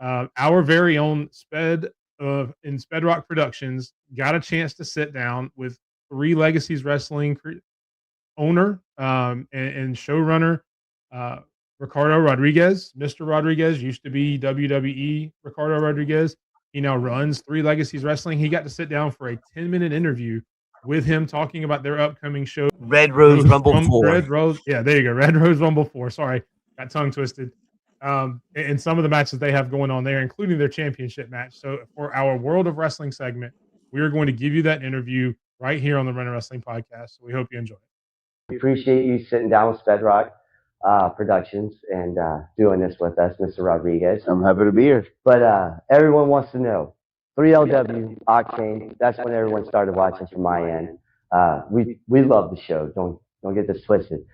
our very own Sped in Sped Rock Productions got a chance to sit down with 3 Legacies Wrestling owner and showrunner Ricardo Rodriguez. Mr. Rodriguez used to be WWE Ricardo Rodriguez. He now runs 3 Legacies Wrestling. He got to sit down for a 10-minute interview with him talking about their upcoming show. Red Rose Rumble 4. Red Rose, yeah, there you go. Red Rose Rumble 4. Sorry, got tongue twisted. And some of the matches they have going on there, including their championship match. So for our World of Wrestling segment, we are going to give you that interview right here on the Runner Wrestling Podcast. So we hope you enjoy it. We appreciate you sitting down with Sped Rock Productions and doing this with us, Mr. Rodriguez. I'm happy to be here. But everyone wants to know, 3LW, Octane, that's when everyone started watching from my end. We love the show. Don't get this twisted.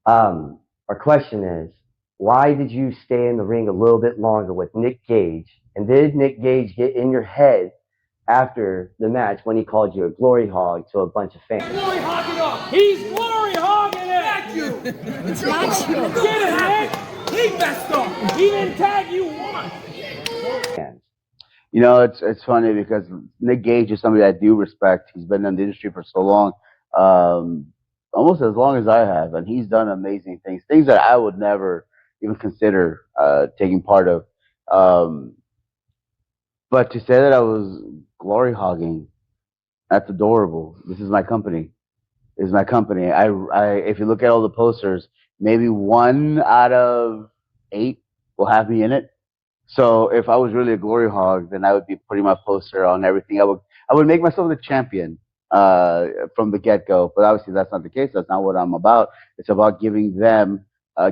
Our question is, why did you stay in the ring a little bit longer with Nick Gage? And did Nick Gage get in your head after the match when he called you a glory hog to a bunch of fans? Glory hogging up! He's glory hogging it! Thank you! It's not you. Get it, Nick! He messed up! He didn't tag you once! You know, it's funny because Nick Gage is somebody I do respect. He's been in the industry for so long, almost as long as I have, and he's done amazing things that I would never even consider taking part of. But to say that I was glory hogging, that's adorable. This is my company. This is my company. If you look at all the posters, maybe 1 out of 8 will have me in it. So if I was really a glory hog, then I would be putting my poster on everything. I would make myself the champion from the get-go. But obviously that's not the case. That's not what I'm about. It's about giving them,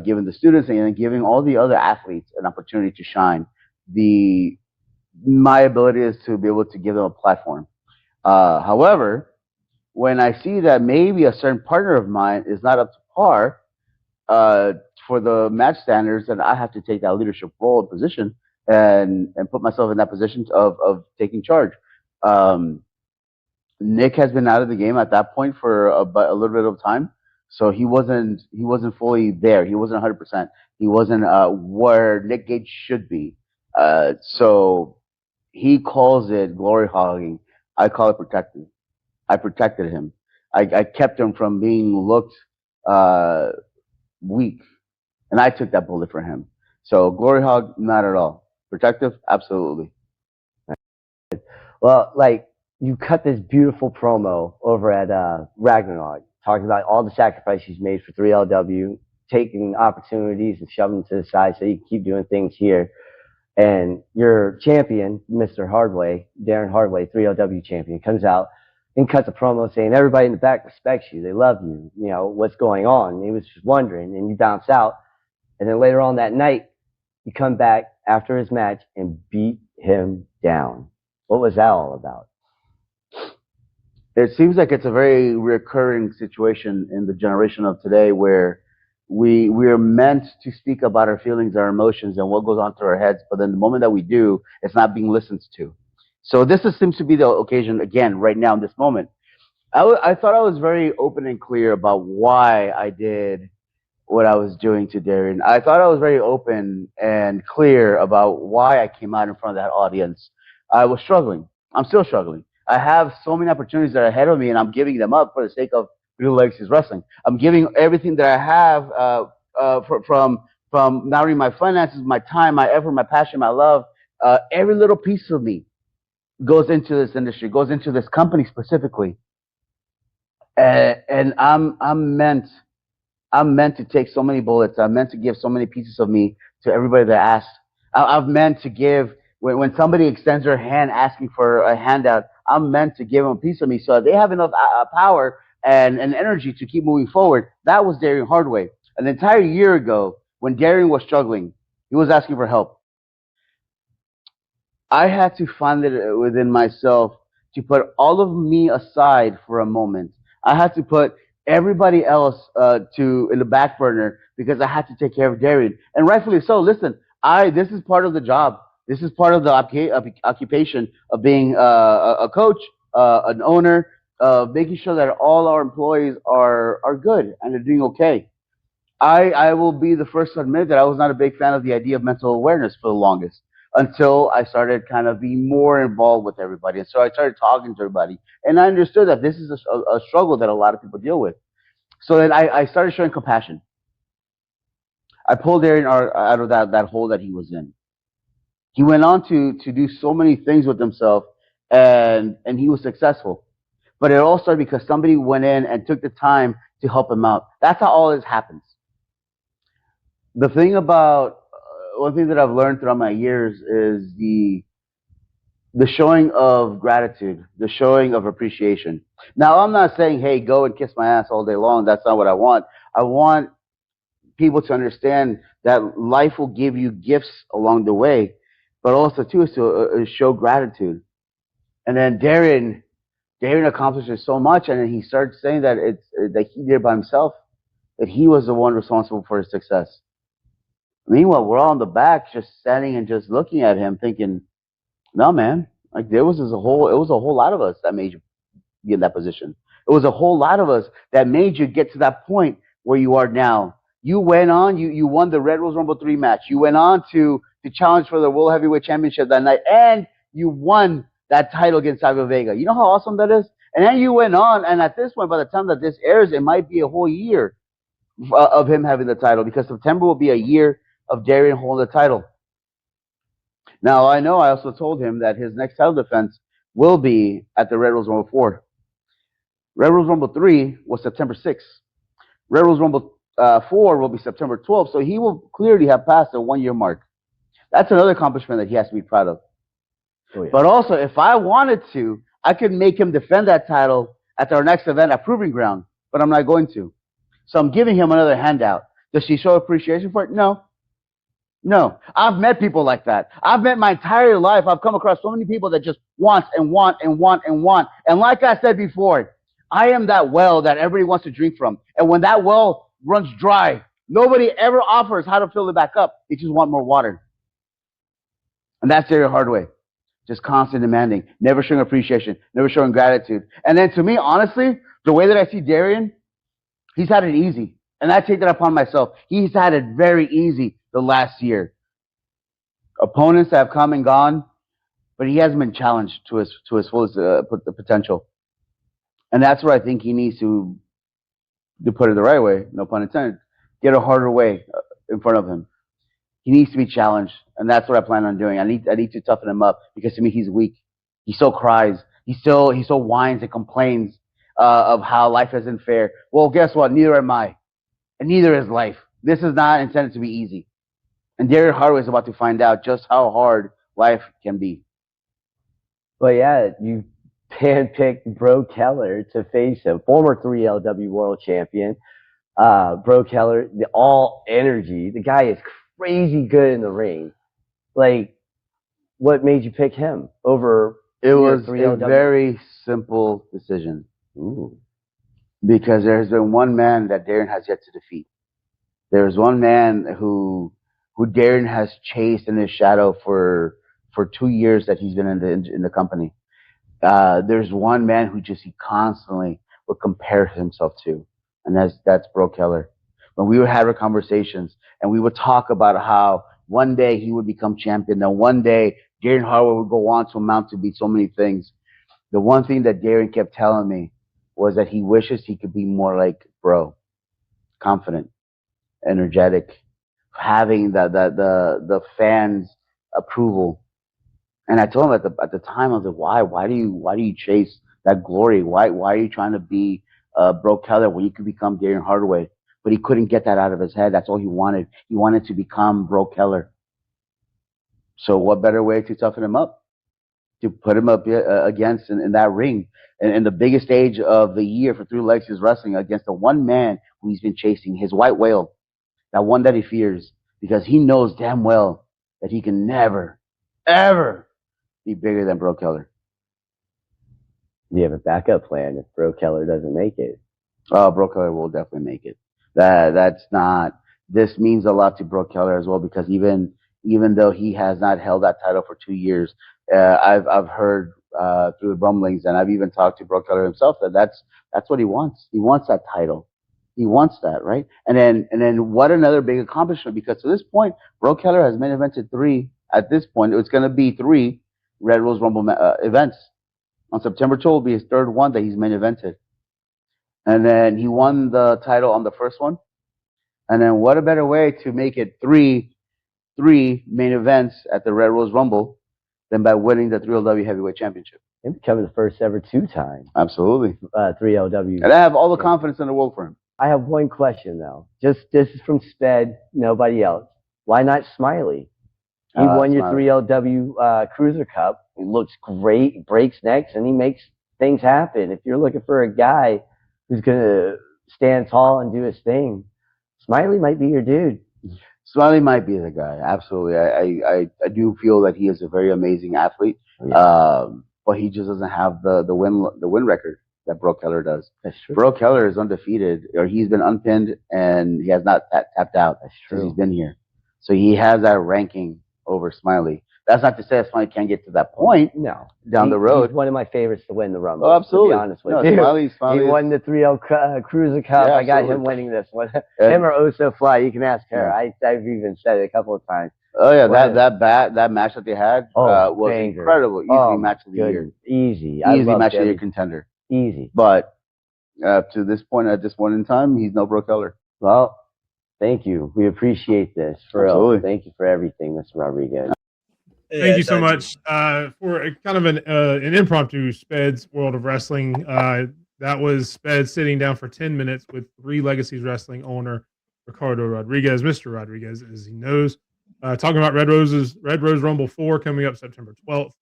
giving the students and giving all the other athletes an opportunity to shine. My ability is to be able to give them a platform. However, when I see that maybe a certain partner of mine is not up to par for the match standards, then I have to take that leadership role and position and put myself in that position of taking charge. Nick has been out of the game at that point for a little bit of time, so he wasn't fully there. He wasn't 100%. He wasn't where Nick Gage should be. So he calls it glory hogging. I call it protecting. I protected him. I kept him from being looked weak, and I took that bullet for him. So glory hog, not at all. Protective, absolutely. Well, like, you cut this beautiful promo over at Ragnarok, talking about all the sacrifices you've made for 3LW, taking opportunities and shoving them to the side so you can keep doing things here. And your champion, Mr. Hardway, Darren Hardway, 3LW champion, comes out and cuts a promo saying everybody in the back respects you. They love you. You know, what's going on? And he was just wondering, and you bounce out. And then later on that night, you come back after his match and beat him down. What was that all about? It seems like it's a very recurring situation in the generation of today where we are meant to speak about our feelings, our emotions, and what goes on through our heads. But then the moment that we do, it's not being listened to. So this seems to be the occasion again, right now in this moment. I thought I was very open and clear about why I did what I was doing to Darren. I thought I was very open and clear about why I came out in front of that audience. I was struggling. I'm still struggling. I have so many opportunities that are ahead of me, and I'm giving them up for the sake of 3LW's wrestling. I'm giving everything that I have from not only my finances, my time, my effort, my passion, my love. Every little piece of me goes into this industry, goes into this company specifically. And I'm meant to take so many bullets. I'm meant to give so many pieces of me to everybody that asks. I'm meant to give when somebody extends their hand asking for a handout. I'm meant to give them a piece of me so they have enough power and energy to keep moving forward. That was Darren Hardway. An entire year ago, when Darren was struggling, he was asking for help. I had to find it within myself to put all of me aside for a moment. I had to put everybody else in the back burner because I had to take care of Darren. And rightfully so. Listen, this is part of the job. This is part of the occupation of being a coach, an owner, making sure that all our employees are good and they're doing okay. I will be the first to admit that I was not a big fan of the idea of mental awareness for the longest. until I started kind of being more involved with everybody. And so I started talking to everybody. And I understood that this is a struggle that a lot of people deal with. So then I started showing compassion. I pulled Aaron out of that hole that he was in. He went on to do so many things with himself, and he was successful. But it all started because somebody went in and took the time to help him out. That's how all this happens. The thing about one thing that I've learned throughout my years is the showing of gratitude, the showing of appreciation. Now, I'm not saying, hey, go and kiss my ass all day long. That's not what I want. I want people to understand that life will give you gifts along the way, but also too is to show gratitude. And then Darren accomplishes so much, and then he starts saying that that he did it by himself, that he was the one responsible for his success. Meanwhile, we're all in the back, just standing and just looking at him, thinking, "No, man. Like it was a whole lot of us that made you be in that position. It was a whole lot of us that made you get to that point where you are now. You went on, you won the Red Rose Rumble 3 match. You went on to challenge for the World Heavyweight Championship that night, and you won that title against Savio Vega. You know how awesome that is? And then you went on, and at this point, by the time that this airs, it might be a whole year of him having the title, because September will be a year of Darian holding the title. Now, I know I also told him that his next title defense will be at the Red Rose Rumble 4. Red Rose Rumble 3 was September 6th. Red Rose Rumble 4 will be September 12th, so he will clearly have passed the 1 year mark. That's another accomplishment that he has to be proud of. Oh, yeah. But also, if I wanted to, I could make him defend that title at our next event at Proving Ground, but I'm not going to. So I'm giving him another handout. Does he show appreciation for it? No. No. I've met people like that. I've met my entire life. I've come across so many people that just want and want and want and want. And like I said before, I am that well that everybody wants to drink from. And when that well runs dry, nobody ever offers how to fill it back up. They just want more water. And that's Darren Hardaway. Just constant demanding, never showing appreciation, never showing gratitude. And then to me, honestly, the way that I see Darren, he's had it easy. And I take that upon myself. He's had it very easy the last year. Opponents have come and gone, but he hasn't been challenged to his fullest potential. And that's where I think he needs to put it the right way, no pun intended, get a harder way in front of him. He needs to be challenged, and that's what I plan on doing. I need to toughen him up, because to me he's weak. He still cries. He still whines and complains of how life isn't fair. Well, guess what? Neither am I, and neither is life. This is not intended to be easy. And Darren Hardaway is about to find out just how hard life can be. But yeah, you handpicked Bro Keller to face him, former 3LW world champion. Bro Keller, the all energy. The guy is crazy good in the ring. Like, what made you pick him over? It was a very simple decision. Ooh. Because there's been one man that Darren has yet to defeat. There's one man who Darren has chased in his shadow for 2 years that he's been in the company. There's one man who he constantly would compare himself to, and that's Bro Keller. When we would have our conversations, and we would talk about how one day he would become champion, then one day Darren Hardaway would go on to amount to be so many things. The one thing that Darren kept telling me was that he wishes he could be more like Bro, confident, energetic, having the fans' approval. And I told him at the time, I was like, why do you chase that glory? Why are you trying to be Bro Keller when you could become Darren Hardaway? But he couldn't get that out of his head. That's all he wanted. He wanted to become Bro Keller. So what better way to toughen him up? To put him up against in that ring. And the biggest stage of the year for 3LW's wrestling, against the one man who he's been chasing, his white whale. That one that he fears. Because he knows damn well that he can never, ever be bigger than Bro Keller. Do you have a backup plan if Bro Keller doesn't make it? Oh, Bro Keller will definitely make it. This means a lot to Bro Keller as well, because even though he has not held that title for 2 years, I've heard through the rumblings, and I've even talked to Bro Keller himself, that's what he wants. He wants that title. He wants that, right? And then what another big accomplishment, because to this point, Bro Keller has main evented 3 at this point, it's going to be 3 Red Rose Rumble events. On September 12th will be his 3rd one that he's main evented. And then he won the title on the first one. And then what a better way to make it three main events at the Red Rose Rumble than by winning the 3LW Heavyweight Championship. And becoming the first ever 2-time Absolutely. 3LW. And I have all the confidence in the world for him. I have one question though. Just this is from Sped, nobody else. Why not Smiley? He won your Smiley. 3LW Cruiser Cup. He looks great, he breaks necks, and he makes things happen. If you're looking for a guy who's gonna stand tall and do his thing, Smiley might be your dude. Smiley might be the guy. Absolutely. I do feel that he is a very amazing athlete. Yeah. But he just doesn't have the win record that Bro Keller does. That's true. Bro Keller is undefeated, or he's been unpinned, and he has not tapped out That's since true. he's been here. So he has that ranking over Smiley. That's not to say that Smiley can't get to that point No. down the road. He's one of my favorites to win the Rumble. Oh, absolutely. To be honest with No, you. Smiley He won the 3L Cruiser Cup. Yeah, I got absolutely. him winning this one. Yeah. Him or Oso Fly. You can ask her. Yeah. I've even said it a couple of times. Oh yeah, What that match that they had was banger. incredible. Easy match of the year. Easy. Easy match of the year contender. Easy. But to this point, at this point in time, he's no Bro Keller. Well, thank you. We appreciate this. For real. Absolutely. Thank you for everything, Mr. Rodriguez. Thank you so much for a kind of an impromptu Speds World of Wrestling. That was Speds sitting down for 10 minutes with 3 Legacies Wrestling owner Ricardo Rodriguez, Mr. Rodriguez, as he knows. Talking about Red Rose Rumble 4 coming up September 12th.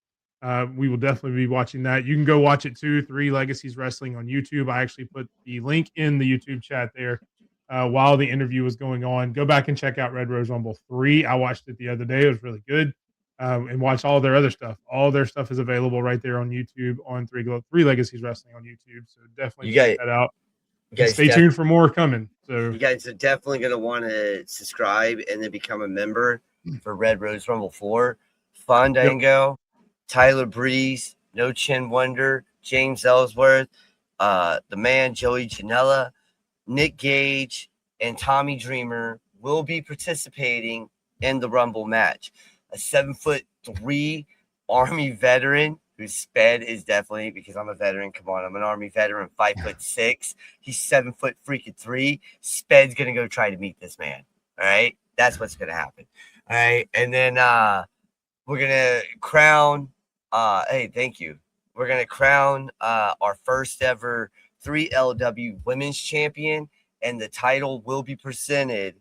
We will definitely be watching that. You can go watch it too, 3 Legacies Wrestling on YouTube. I actually put the link in the YouTube chat there while the interview was going on. Go back and check out Red Rose Rumble 3. I watched it the other day. It was really good. And watch all their other stuff. All their stuff is available right there on YouTube on 3 Legacies Wrestling on YouTube. So definitely check that out. Stay tuned for more coming. So you guys are definitely going to want to subscribe and then become a member for Red Rose Rumble 4. Fandango, Tyler Breeze, No Chin Wonder, James Ellsworth, the man Joey Janela, Nick Gage, and Tommy Dreamer will be participating in the Rumble match. A 7'3" Army veteran whose Sped is definitely, because I'm a veteran. Come on, I'm an Army veteran, 5'6". He's 7'3". Sped's gonna go try to meet this man. All right, that's what's gonna happen. All right, and then we're gonna crown. Hey, thank you. We're gonna crown our first ever 3LW Women's Champion, and the title will be presented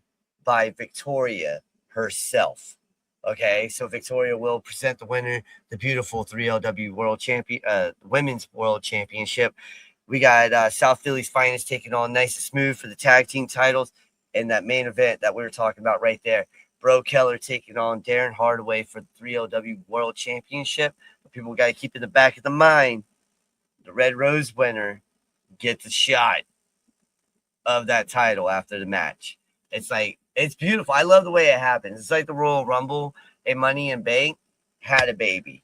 by Victoria herself. Okay, so Victoria will present the winner, the beautiful 3LW World Champion, Women's World Championship. We got South Philly's Finest taking on Nice and Smooth for the tag team titles, and that main event that we were talking about right there, Bro Keller taking on Darren Hardaway for the 3LW World Championship. But people got to keep in the back of the mind, the Red Rose winner gets a shot of that title after the match. It's beautiful. I love the way it happens. It's like the Royal Rumble and Money in Bank had a baby.